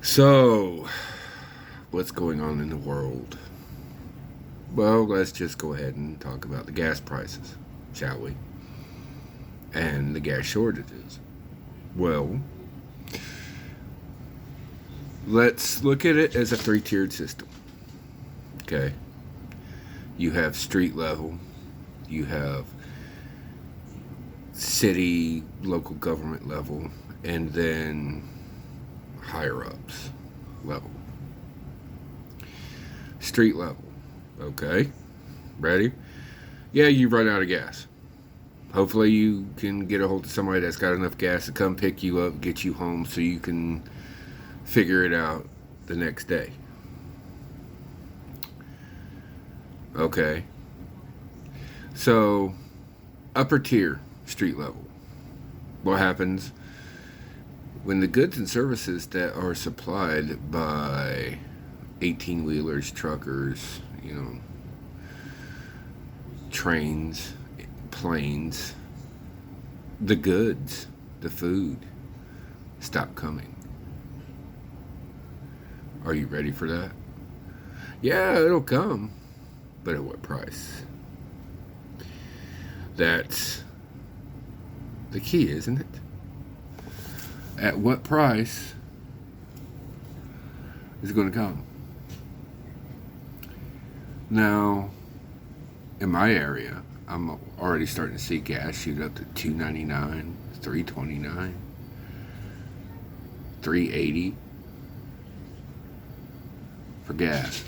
So, what's going on in the world? Well, let's just go ahead and talk about the gas prices, shall we? And the gas shortages. Well, let's look at it as a three-tiered system. Okay? You have street level, you have city, local government level, and then higher ups level. Street level. Okay. Ready? Yeah, you run out of gas. Hopefully you can get a hold of somebody that's got enough gas to come pick you up, get you home so you can figure it out the next day. Okay. So, upper tier, street level. What happens when the goods and services that are supplied by 18 wheelers, truckers, trains, planes, the goods, the food stop coming? Are you ready for that? Yeah, it'll come, but at what price? That's the key, isn't it? At what price is it going to come? Now, in my area, I'm already starting to see gas shoot up to $2.99, $3.29, $3.80 for gas.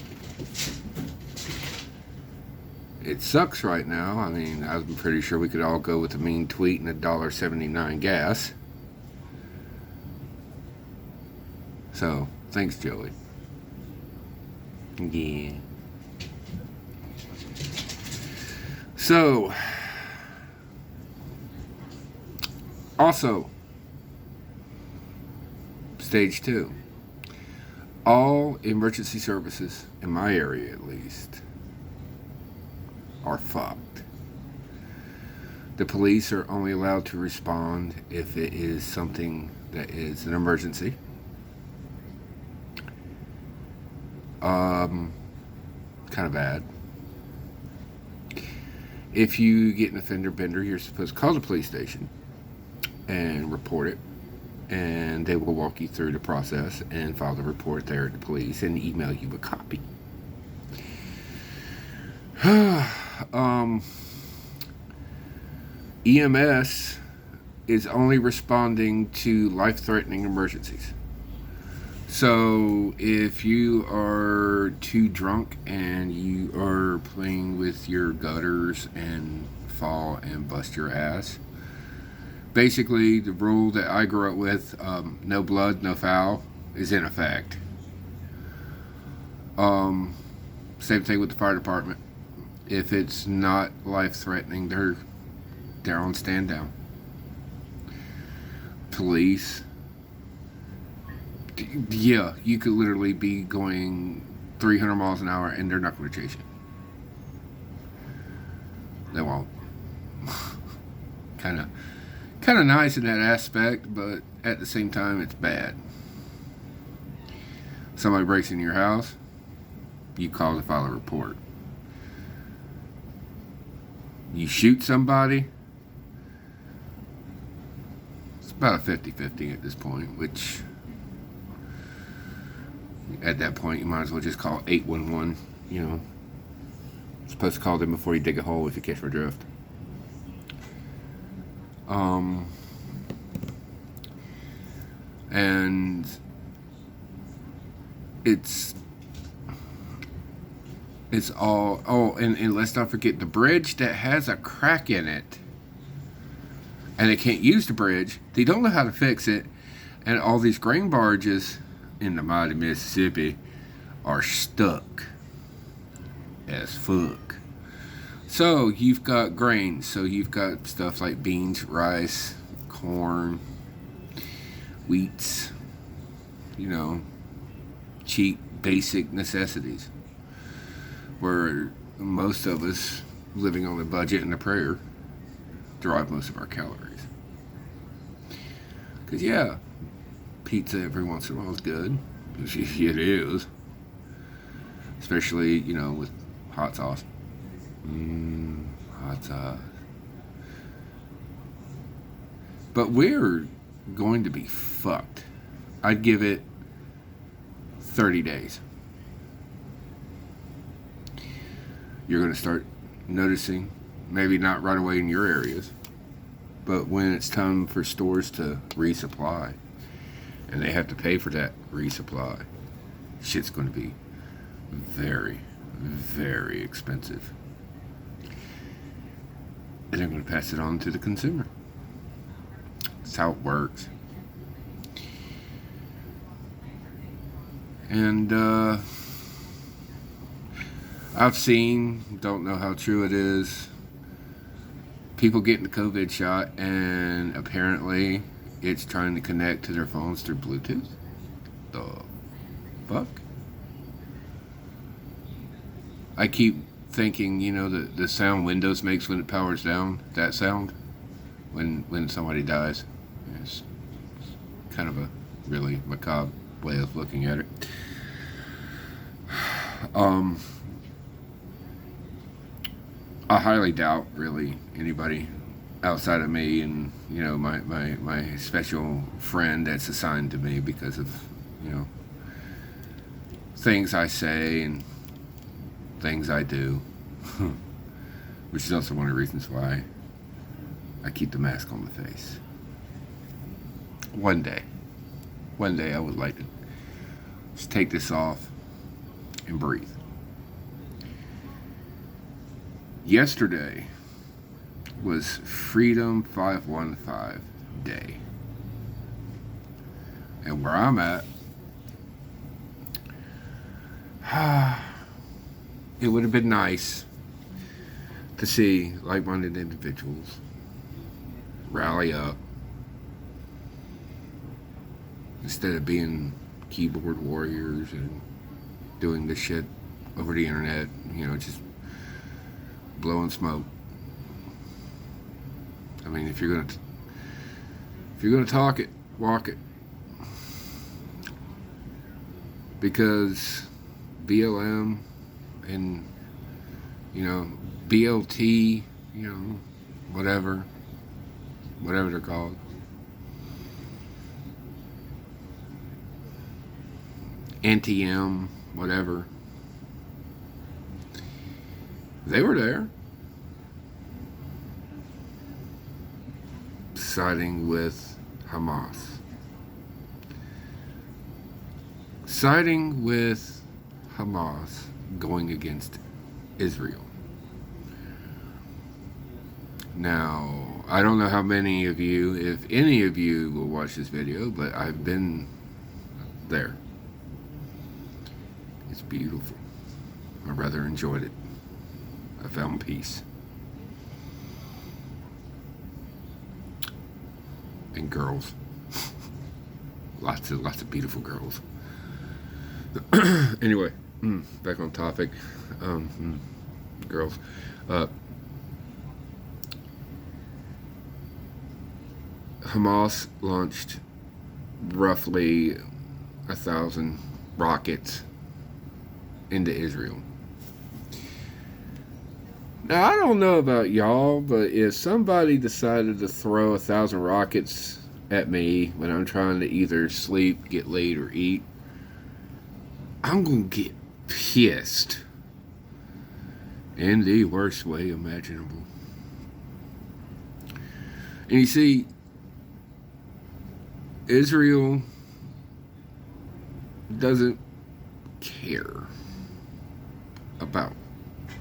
It sucks right now. I mean, I'm pretty sure we could all go with a mean tweet and $1.79 gas. So, thanks, Joey. Yeah. So, also, stage 2. All emergency services, in my area at least, are fucked. The police are only allowed to respond if it is something that is an emergency. Kind of bad. If you get an offender bender, you're supposed to call the police station and report it, and they will walk you through the process and file the report there at the police and email you a copy. EMS is only responding to life-threatening emergencies. So if you are too drunk and you are playing with your gutters and fall and bust your ass, basically the rule that I grew up with, no blood, no foul, is in effect. Same thing with the fire department. If it's not life-threatening, they're on stand down. Police, yeah, you could literally be going 300 miles an hour and they're not going to chase you. They won't. kind of nice in that aspect, but at the same time it's bad. Somebody breaks into your house, you call to file a report. You shoot somebody, it's about a 50-50 at this point, which at that point you might as well just call 811. You're supposed to call them before you dig a hole if you catch my drift. And it's all, and let's not forget the bridge that has a crack in it, and they can't use the bridge. They don't know how to fix it, and all these grain barges in the mighty Mississippi are stuck as fuck. So you've got grain, so you've got stuff like beans, rice, corn, wheats, cheap basic necessities, where most of us living on a budget and a prayer derive most of our calories. Because, yeah, pizza every once in a while is good. It is. Especially, with hot sauce. Hot sauce. But we're going to be fucked. I'd give it 30 days. You're going to start noticing, maybe not right away in your areas, but when it's time for stores to resupply and they have to pay for that resupply, shit's going to be very, very expensive. And they're going to pass it on to the consumer. That's how it works. And I've seen, don't know how true it is, people getting the COVID shot and apparently it's trying to connect to their phones through Bluetooth. The fuck? I keep thinking, the sound Windows makes when it powers down, that sound, when somebody dies. It's kind of a really macabre way of looking at it. I highly doubt really anybody outside of me and my special friend that's assigned to me because of things I say and things I do, which is also one of the reasons why I keep the mask on the face. One day I would like to just take this off and breathe. Yesterday was Freedom 515 Day. And where I'm at, it would have been nice to see like-minded individuals rally up instead of being keyboard warriors and doing this shit over the internet, just blowing smoke. I mean, if you're gonna talk it, walk it. Because BLM and BLT, whatever they're called, NTM, whatever, they were there siding with Hamas, going against Israel. Now, I don't know how many of you, if any of you will watch this video, but I've been there. It's beautiful. I rather enjoyed it. I found peace. And girls. Lots of beautiful girls. Anyway, back on topic. Girls. Hamas launched roughly 1,000 rockets into Israel. Now, I don't know about y'all, but if somebody decided to throw 1,000 rockets at me when I'm trying to either sleep, get laid, or eat, I'm going to get pissed in the worst way imaginable. And you see, Israel doesn't care about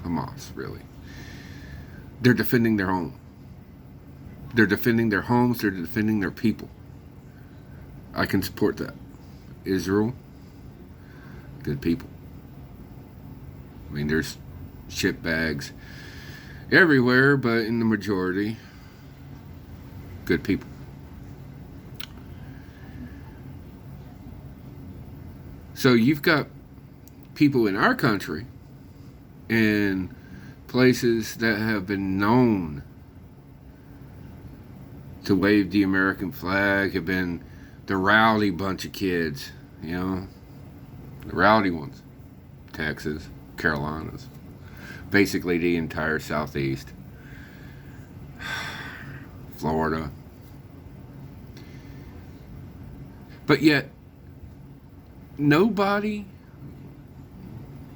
Hamas, really. They're defending their own. They're defending their homes. They're defending their people. I can support that. Israel, good people. I mean, there's shit bags everywhere, but in the majority, good people. So you've got people in our country in places that have been known to wave the American flag, have been the rowdy bunch of kids, The rowdy ones, Texas, Carolinas, basically the entire Southeast, Florida. But yet, nobody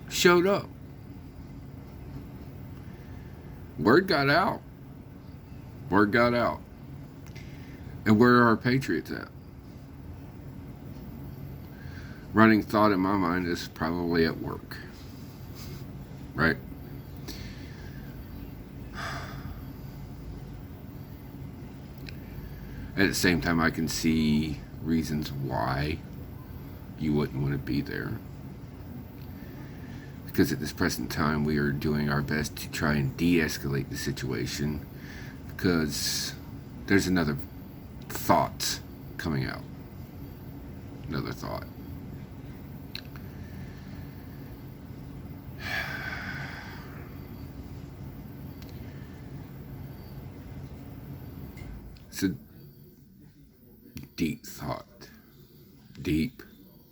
showed up. Word got out. Word got out. And where are our patriots at? Running thought in my mind is probably at work. Right? At the same time, I can see reasons why you wouldn't want to be there. Because at this present time, we are doing our best to try and de-escalate the situation. Because there's another thought coming out. Another thought. It's a deep thought. Deep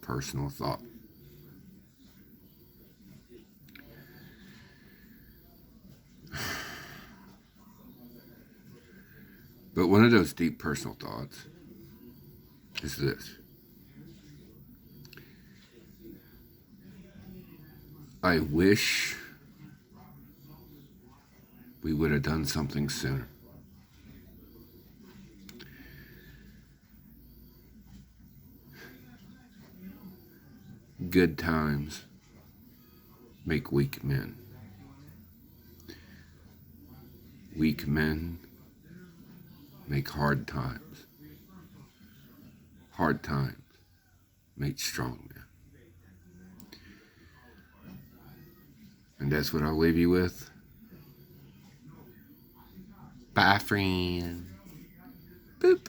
personal thought. But one of those deep personal thoughts is this. I wish we would have done something sooner. Good times make weak men. Weak men make hard times. Hard times make strong men. And that's what I'll leave you with. Bye, friend. Boop.